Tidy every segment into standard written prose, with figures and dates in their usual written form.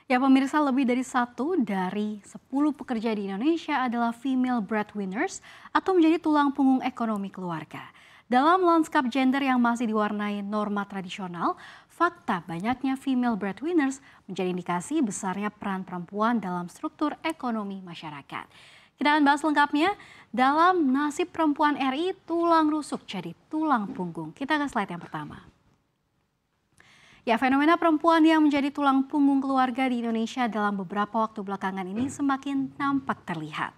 Ya pemirsa, lebih dari 1 dari 10 pekerja di Indonesia adalah female breadwinners atau menjadi tulang punggung ekonomi keluarga. Dalam lanskap gender yang masih diwarnai norma tradisional, fakta banyaknya female breadwinners menjadi indikasi besarnya peran perempuan dalam struktur ekonomi masyarakat. Kita akan bahas lengkapnya dalam Nasib Perempuan RI Tulang Rusuk Jadi Tulang Punggung. Kita ke slide yang pertama. Ya, fenomena perempuan yang menjadi tulang punggung keluarga di Indonesia dalam beberapa waktu belakangan ini semakin nampak terlihat.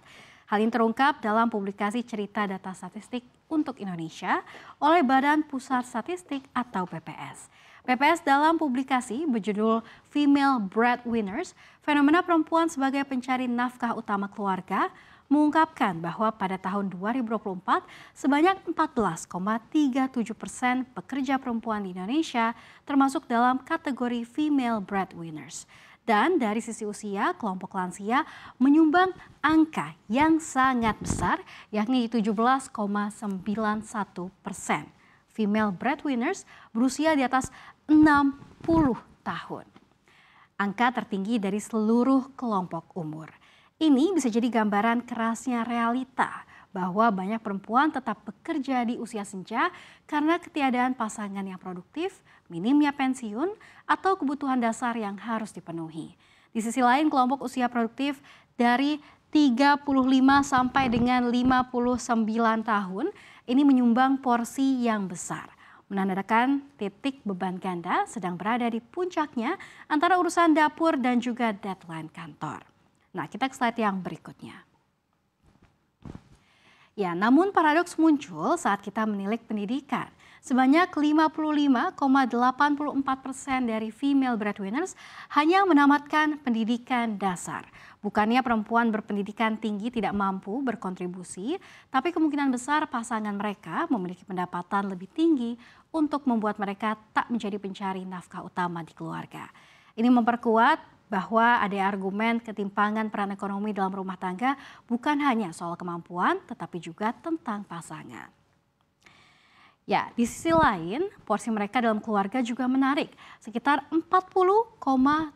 Hal ini terungkap dalam publikasi cerita data statistik untuk Indonesia oleh Badan Pusat Statistik atau BPS. BPS dalam publikasi berjudul Female Breadwinners, fenomena perempuan sebagai pencari nafkah utama keluarga, mengungkapkan bahwa pada tahun 2024 sebanyak 14,37% pekerja perempuan di Indonesia termasuk dalam kategori female breadwinners. Dan dari sisi usia, kelompok lansia menyumbang angka yang sangat besar, yakni 17,91%. Female breadwinners berusia di atas 60 tahun. Angka tertinggi dari seluruh kelompok umur. Ini bisa jadi gambaran kerasnya realita bahwa banyak perempuan tetap bekerja di usia senja karena ketiadaan pasangan yang produktif, minimnya pensiun, atau kebutuhan dasar yang harus dipenuhi. Di sisi lain, kelompok usia produktif dari 35 sampai dengan 59 tahun ini menyumbang porsi yang besar. Menandakan titik beban ganda sedang berada di puncaknya antara urusan dapur dan juga deadline kantor. Nah, kita ke slide yang berikutnya. Ya, namun paradoks muncul saat kita menilik pendidikan. Sebanyak 55,84% dari female breadwinners hanya menamatkan pendidikan dasar. Bukannya perempuan berpendidikan tinggi tidak mampu berkontribusi, tapi kemungkinan besar pasangan mereka memiliki pendapatan lebih tinggi untuk membuat mereka tak menjadi pencari nafkah utama di keluarga. Ini memperkuat bahwa ada argumen ketimpangan peran ekonomi dalam rumah tangga bukan hanya soal kemampuan, tetapi juga tentang pasangan. Ya, di sisi lain, porsi mereka dalam keluarga juga menarik. Sekitar 40,77%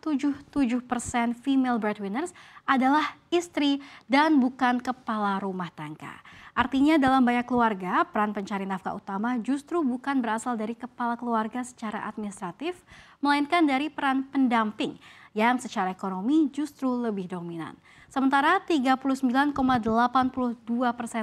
female breadwinners adalah istri dan bukan kepala rumah tangga. Artinya dalam banyak keluarga, peran pencari nafkah utama justru bukan berasal dari kepala keluarga secara administratif, melainkan dari peran pendamping yang secara ekonomi justru lebih dominan. Sementara 39,82%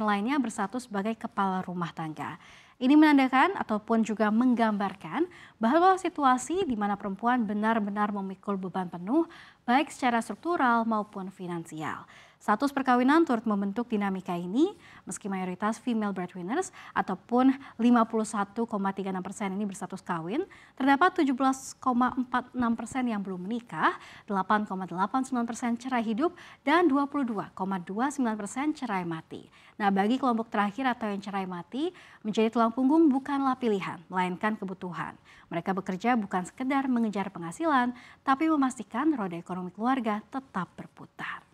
lainnya bersatu sebagai kepala rumah tangga. Ini menandakan ataupun juga menggambarkan bahwa situasi di mana perempuan benar-benar memikul beban penuh baik secara struktural maupun finansial. Status perkawinan turut membentuk dinamika ini, meski mayoritas female breadwinners ataupun 51,36% ini berstatus kawin, terdapat 17,46% yang belum menikah, 8,89% cerai hidup, dan 22,29% cerai mati. Nah, bagi kelompok terakhir atau yang cerai mati, menjadi tulang punggung bukanlah pilihan, melainkan kebutuhan. Mereka bekerja bukan sekedar mengejar penghasilan, tapi memastikan roda ekonomi keluarga tetap berputar.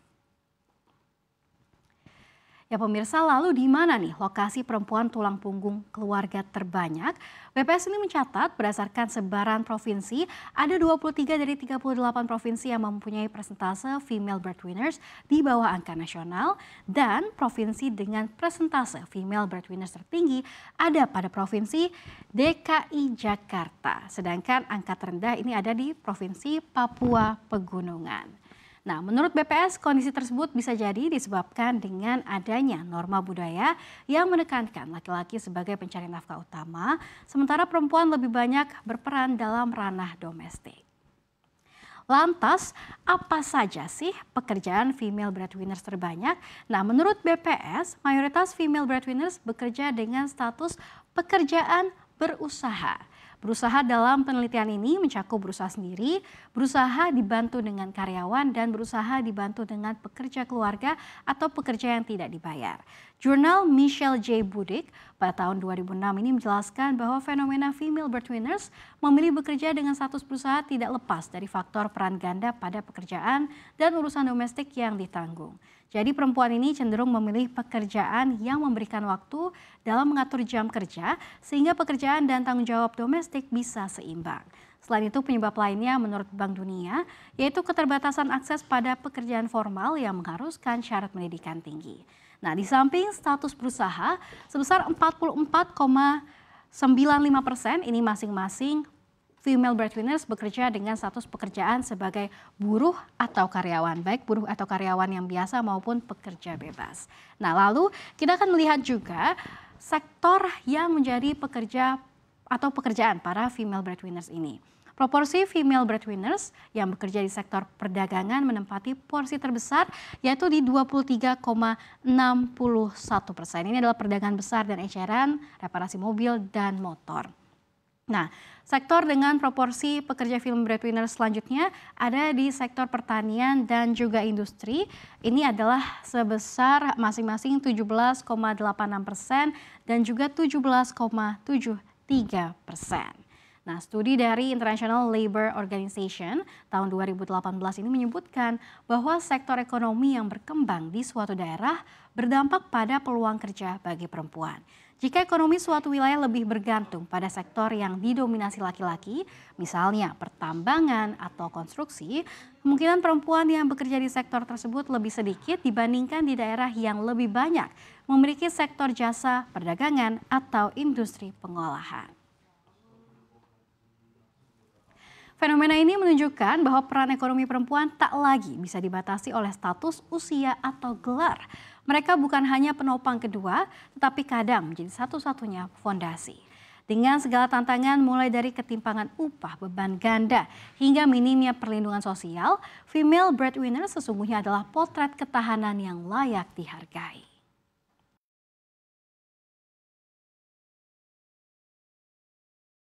Ya pemirsa, lalu di mana nih lokasi perempuan tulang punggung keluarga terbanyak? BPS ini mencatat berdasarkan sebaran provinsi, ada 23 dari 38 provinsi yang mempunyai persentase female breadwinners di bawah angka nasional, dan provinsi dengan persentase female breadwinners tertinggi ada pada provinsi DKI Jakarta. Sedangkan angka terendah ini ada di provinsi Papua Pegunungan. Nah, menurut BPS, kondisi tersebut bisa jadi disebabkan dengan adanya norma budaya yang menekankan laki-laki sebagai pencari nafkah utama, sementara perempuan lebih banyak berperan dalam ranah domestik. Lantas, apa saja sih pekerjaan female breadwinners terbanyak? Nah, menurut BPS, mayoritas female breadwinners bekerja dengan status pekerjaan berusaha. Berusaha dalam penelitian ini mencakup berusaha sendiri, berusaha dibantu dengan karyawan, dan berusaha dibantu dengan pekerja keluarga atau pekerja yang tidak dibayar. Jurnal Michelle J. Budik pada tahun 2006 ini menjelaskan bahwa fenomena female breadwinners memilih bekerja dengan status berusaha tidak lepas dari faktor peran ganda pada pekerjaan dan urusan domestik yang ditanggung. Jadi perempuan ini cenderung memilih pekerjaan yang memberikan waktu dalam mengatur jam kerja sehingga pekerjaan dan tanggung jawab domestik bisa seimbang. Selain itu, penyebab lainnya menurut Bank Dunia yaitu keterbatasan akses pada pekerjaan formal yang mengharuskan syarat pendidikan tinggi. Nah, di samping status berusaha sebesar 44,95% ini masing-masing female breadwinners bekerja dengan status pekerjaan sebagai buruh atau karyawan, baik buruh atau karyawan yang biasa maupun pekerja bebas. Nah, lalu kita akan melihat juga sektor yang menjadi pekerja atau pekerjaan para female breadwinners ini. Proporsi female breadwinners yang bekerja di sektor perdagangan menempati porsi terbesar yaitu di 23,61%. Ini adalah perdagangan besar dan eceran, reparasi mobil dan motor. Nah, sektor dengan proporsi pekerja female breadwinners selanjutnya ada di sektor pertanian dan juga industri. Ini adalah sebesar masing-masing 17,86% dan juga 17,73%. Nah, studi dari International Labour Organization tahun 2018 ini menyebutkan bahwa sektor ekonomi yang berkembang di suatu daerah berdampak pada peluang kerja bagi perempuan. Jika ekonomi suatu wilayah lebih bergantung pada sektor yang didominasi laki-laki, misalnya pertambangan atau konstruksi, kemungkinan perempuan yang bekerja di sektor tersebut lebih sedikit dibandingkan di daerah yang lebih banyak memiliki sektor jasa, perdagangan, atau industri pengolahan. Fenomena ini menunjukkan bahwa peran ekonomi perempuan tak lagi bisa dibatasi oleh status, usia, atau gelar. Mereka bukan hanya penopang kedua, tetapi kadang menjadi satu-satunya fondasi. Dengan segala tantangan mulai dari ketimpangan upah, beban ganda, hingga minimnya perlindungan sosial, female breadwinner sesungguhnya adalah potret ketahanan yang layak dihargai.